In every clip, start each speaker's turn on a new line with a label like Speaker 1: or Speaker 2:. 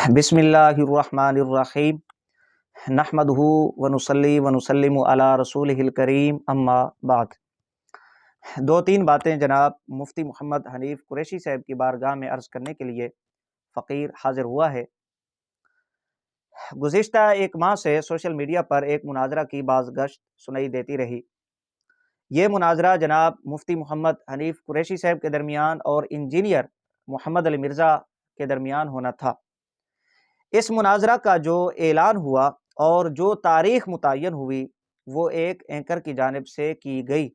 Speaker 1: बिस्मिल्लाहिर्रहमानिर्रहीम नहमदुहु व नुसल्ली व नुसल्लिमु अला रसूलिहिल करीम अम्मा बाद। दो तीन बातें जनाब मुफ्ती मोहम्मद हनीफ कुरैशी साहब की बारगाह में अर्ज़ करने के लिए फ़कीर हाज़िर हुआ है। गुज़िश्ता एक माह से सोशल मीडिया पर एक मुनाजरा की बाज़गश्त सुनाई देती रही। ये मुनाजरा जनाब मुफ्ती मोहम्मद हनीफ कुरैशी साहब के दरमियान और इंजीनियर मोहम्मद अली मिर्ज़ा के दरमियान होना था। इस मुनाजरा का जो ऐलान हुआ और जो तारीख मुतय्यन हुई वो एक एंकर की जानिब से की गई,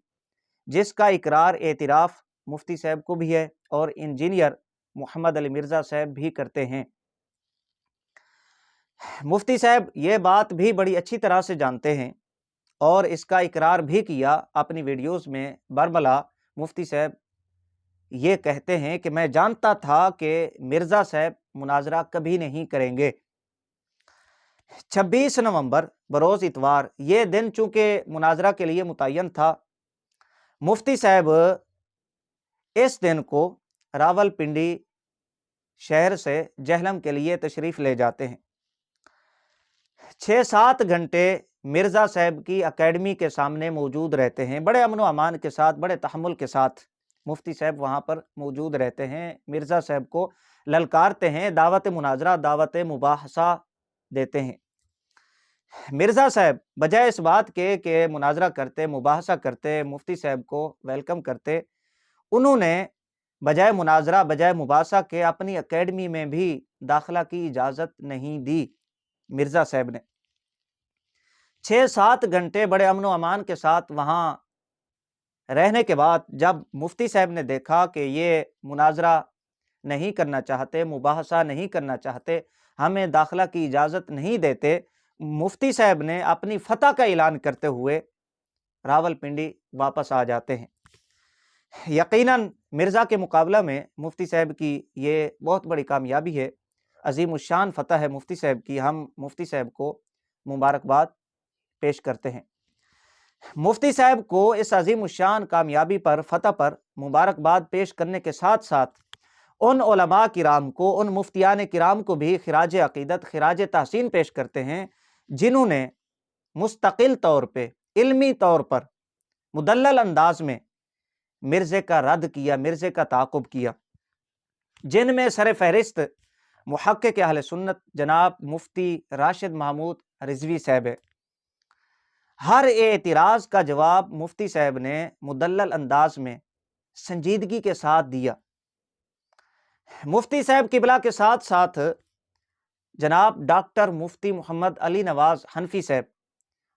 Speaker 1: जिसका इकरार एतराफ़ मुफ्ती साहब को भी है और इंजीनियर मोहम्मद अली मिर्ज़ा साहब भी करते हैं। मुफ्ती साहब ये बात भी बड़ी अच्छी तरह से जानते हैं और इसका इकरार भी किया अपनी वीडियोज़ में। बरबला मुफ्ती साहब ये कहते हैं कि मैं जानता था कि मिर्ज़ा साहब मुनाजरा कभी नहीं करेंगे। 26 नवंबर बरोज़ इतवार ये दिन चूँकि मुनाजरा के लिए मुतय्यन था, मुफ्ती साहब इस दिन को रावलपिंडी शहर से जहलम के लिए तशरीफ़ ले जाते हैं। 6-7 घंटे मिर्ज़ा साहब की अकेडमी के सामने मौजूद रहते हैं। बड़े अमन व अमान के साथ, बड़े तहम्मुल के साथ मुफ्ती साहब वहाँ पर मौजूद रहते हैं। मिर्ज़ा साहब को ललकारते हैं, दावत मुनाजरा, दावत मुबाहसा देते हैं। मिर्ज़ा साहब बजाय इस बात के मुनाजरा करते, मुबाहसा करते, मुफ्ती साहब को वेलकम करते, उन्होंने बजाय मुनाजरा, बजाय मुबाहसा के अपनी अकेडमी में भी दाखिला की इजाज़त नहीं दी। मिर्ज़ा साहब ने 6-7 घंटे बड़े अमन व अमान के साथ वहाँ रहने के बाद जब मुफ्ती साहब ने देखा कि ये मुनाजरा नहीं करना चाहते, मुबाहसा नहीं करना चाहते, हमें दाखिला की इजाज़त नहीं देते, मुफ्ती साहब ने अपनी फतह का ऐलान करते हुए रावलपिंडी वापस आ जाते हैं। यकीनन मिर्ज़ा के मुकाबला में मुफ्ती साहब की ये बहुत बड़ी कामयाबी है, अज़ीमुश्शान फतह है मुफ्ती साहब की। हम मुफ्ती साहब को मुबारकबाद पेश करते हैं। मुफ्ती साहब को इस अज़ीमुश्शान कामयाबी पर, फतह पर मुबारकबाद पेश करने के साथ साथ उन उलमा किराम को, उन मुफ्तियान किराम को भी खिराज अक़ीदत, खिराज तहसीन पेश करते हैं, जिन्होंने मुस्तकिल तौर पे, इल्मी तौर पर, मुदल्लल अंदाज में मिर्ज़े का रद्द किया, मिर्ज़े का ताक़ुब किया, जिनमें सर फहरिस्त मुहक्किक अहले सुन्नत जनाब मुफ्ती राशिद महमूद रिज़वी साहब है। हर एतराज़ का जवाब मुफ्ती साहब ने मुदल्लल अंदाज में संजीदगी के साथ दिया। मुफ्ती साहब किबला के साथ साथ जनाब डॉक्टर मुफ्ती मोहम्मद अली नवाज़ हनफी साहब,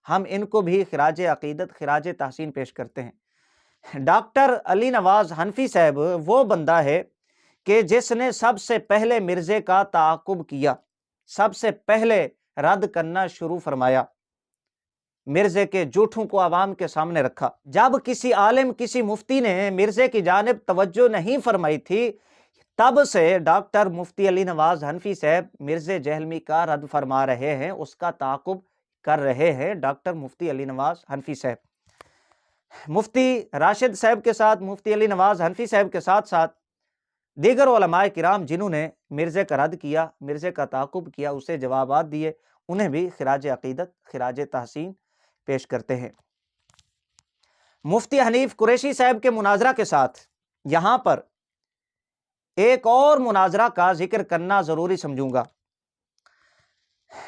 Speaker 1: हम इनको भी खिराज अक़ीदत, खिराज तहसीन पेश करते हैं। डॉक्टर अली नवाज़ हनफी साहब वो बंदा है कि जिसने सबसे पहले मिर्ज़े का ताक़ुब किया, सबसे पहले रद्द करना शुरू फरमाया, मिर्ज़े के झूठों को आवाम के सामने रखा। जब किसी आलिम, किसी मुफ्ती ने मिर्ज़े की जानिब तवज्जो नहीं फरमाई थी, तब से डॉक्टर मुफ्ती अली नवाज़ हनफी साहब मिर्ज़े जहलमी का रद्द फरमा रहे हैं, उसका ताक़ुब कर रहे हैं डॉक्टर मुफ्ती अली नवाज़ हनफी साहब। मुफ्ती राशिद साहब के साथ, मुफ्ती अली नवाज़ हनफी साहब के साथ साथ दीगर उलमाए किराम जिन्होंने मिर्ज़े का रद्द किया, मिर्ज़े का ताक़ुब किया, उसे जवाबात दिए, उन्हें भी खिराज अक़ीदत, खिराज तहसीन पेश करते हैं। मुफ्ती हनीफ कुरैशी साहब के मुनाजरा के साथ यहाँ पर एक और मुनाजरा का जिक्र करना ज़रूरी समझूंगा।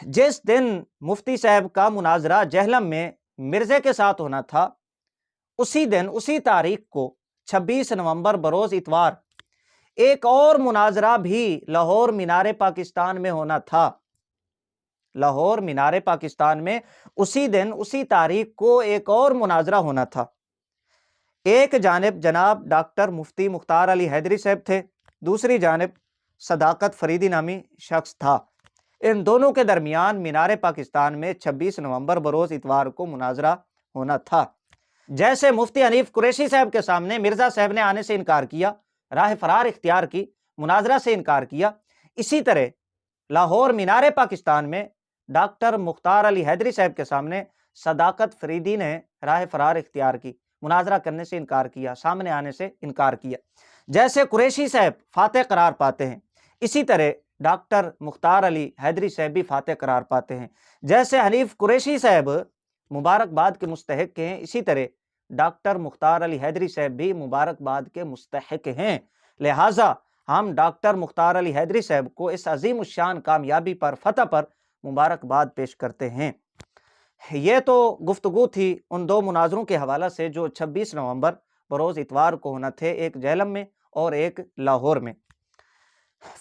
Speaker 1: जिस दिन मुफ्ती साहब का मुनाजरा जहलम में मिर्ज़े के साथ होना था, उसी दिन, उसी तारीख को 26 नवंबर बरोज़ इतवार एक और मुनाजरा भी लाहौर मीनार पाकिस्तान में होना था। लाहौर मीनार पाकिस्तान में उसी दिन, उसी तारीख को एक और मुनाजरा होना था। एक जानिब जनाब डॉक्टर मुफ्ती मुख्तार अली हैदरी साहब थे, दूसरी जानिब सदाकत फरीदी नामी शख्स था। इन दोनों के दरमियान मीनार पाकिस्तान में 26 नवंबर बरोज़ इतवार को मुनाजरा होना था। जैसे मुफ्ती हनीफ कुरैशी साहब के सामने मिर्ज़ा साहब ने आने से इनकार किया, राह फरार इख्तियार की, मुनाजरा से इनकार किया, इसी तरह लाहौर मीनार पाकिस्तान में डॉक्टर मुख्तार अली हैदरी साहब के सामने सदाकत फरीदी ने राह फरार इख्तियार की, मुनाजरा करने से इनकार किया, सामने आने से इनकार किया। जैसे कुरैशी साहब फातह करार पाते हैं, इसी तरह ڈاکٹر مختار علی حیدری صاحب بھی فاتح قرار پاتے ہیں۔ جیسے حنیف قریشی صاحب مبارکباد کے مستحق ہیں، اسی طرح ڈاکٹر مختار علی حیدری صاحب بھی مبارکباد کے مستحق ہیں۔ لہٰذا ہم ڈاکٹر مختار علی حیدری صاحب کو اس عظیم الشان کامیابی پر، فتح پر مبارکباد پیش کرتے ہیں۔ یہ تو گفتگو تھی ان دو مناظروں کے حوالہ سے جو 26 نومبر بروز اتوار کو ہونا تھے، ایک جہلم میں اور ایک لاہور میں۔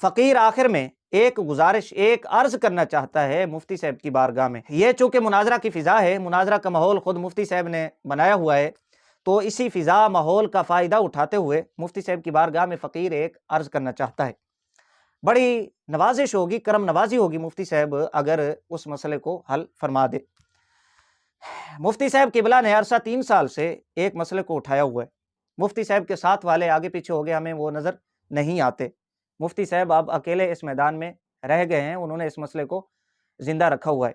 Speaker 1: فقیر آخر میں ایک گزارش، ایک عرض کرنا چاہتا ہے مفتی صاحب کی بارگاہ میں۔ یہ چونکہ مناظرہ کی فضا ہے، مناظرہ کا ماحول خود مفتی صاحب نے بنایا ہوا ہے، تو اسی فضا ماحول کا فائدہ اٹھاتے ہوئے مفتی صاحب کی بارگاہ میں فقیر ایک عرض کرنا چاہتا ہے۔ بڑی نوازش ہوگی، کرم نوازی ہوگی مفتی صاحب اگر اس مسئلے کو حل فرما دے۔ مفتی صاحب قبلہ نے عرصہ 3 سال سے ایک مسئلے کو اٹھایا ہوا ہے۔ مفتی صاحب کے ساتھ والے آگے پیچھے ہو گئے، ہمیں وہ نظر نہیں آتے۔ مفتی صاحب اب اکیلے اس میدان میں رہ گئے ہیں، انہوں نے اس مسئلے کو زندہ رکھا ہوا ہے۔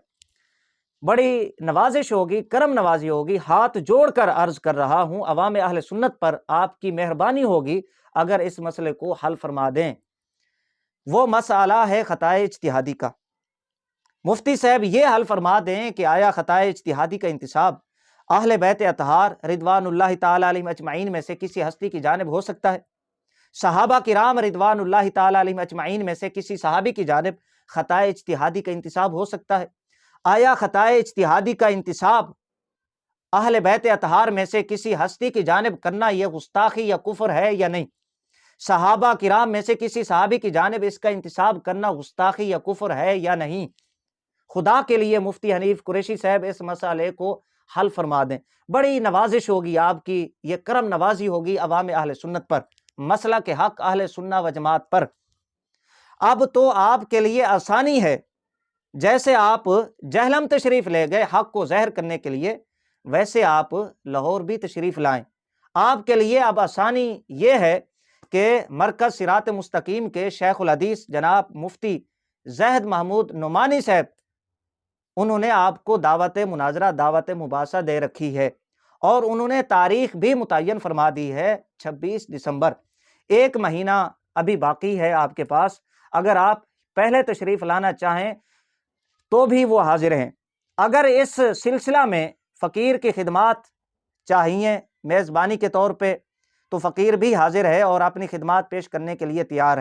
Speaker 1: بڑی نوازش ہوگی، کرم نوازی ہوگی، ہاتھ جوڑ کر عرض کر رہا ہوں، عوام اہل سنت پر آپ کی مہربانی ہوگی اگر اس مسئلے کو حل فرما دیں۔ وہ مسئلہ ہے خطائے اجتہادی کا۔ مفتی صاحب یہ حل فرما دیں کہ آیا خطائے اجتہادی کا انتساب اہل بیت اطہار رضوان اللہ تعالی علیہم اجمعین میں سے کسی ہستی کی جانب ہو سکتا ہے؟ صحابہ کرام رضوان اللہ تعالی علیہم اجمعین میں سے کسی صحابی کی جانب خطائے اجتہادی کا انتساب ہو سکتا ہے؟ آیا خطائے اجتہادی کا انتساب اہل بیت اطہار میں سے کسی ہستی کی جانب کرنا یہ گستاخی یا کفر ہے یا نہیں؟ صحابہ کرام میں سے کسی صحابی کی جانب اس کا انتساب کرنا گستاخی یا کفر ہے یا نہیں؟ خدا کے لیے مفتی حنیف قریشی صاحب اس مسئلے کو حل فرما دیں۔ بڑی نوازش ہوگی آپ کی، یہ کرم نوازی ہوگی عوام اہل سنت پر، مسئلہ کے حق اہل سنہ و جماعت پر۔ اب تو آپ کے لیے آسانی ہے، جیسے آپ جہلم تشریف لے گئے حق کو ظاہر کرنے کے لیے، ویسے آپ لاہور بھی تشریف لائیں۔ آپ کے لیے اب آسانی یہ ہے کہ مرکز صراط مستقیم کے شیخ الحدیث جناب مفتی زاہد محمود نعمانی صاحب، انہوں نے آپ کو دعوت مناظرہ، دعوت مباحثہ دے رکھی ہے، اور انہوں نے تاریخ بھی متعین فرما دی ہے 26 دسمبر۔ 1 مہینہ ابھی باقی ہے آپ کے پاس، اگر آپ پہلے تشریف لانا چاہیں تو بھی وہ حاضر ہیں۔ اگر اس سلسلہ میں فقیر کی خدمات چاہیے میزبانی کے طور پہ، تو فقیر بھی حاضر ہے اور اپنی خدمات پیش کرنے کے لیے تیار ہے۔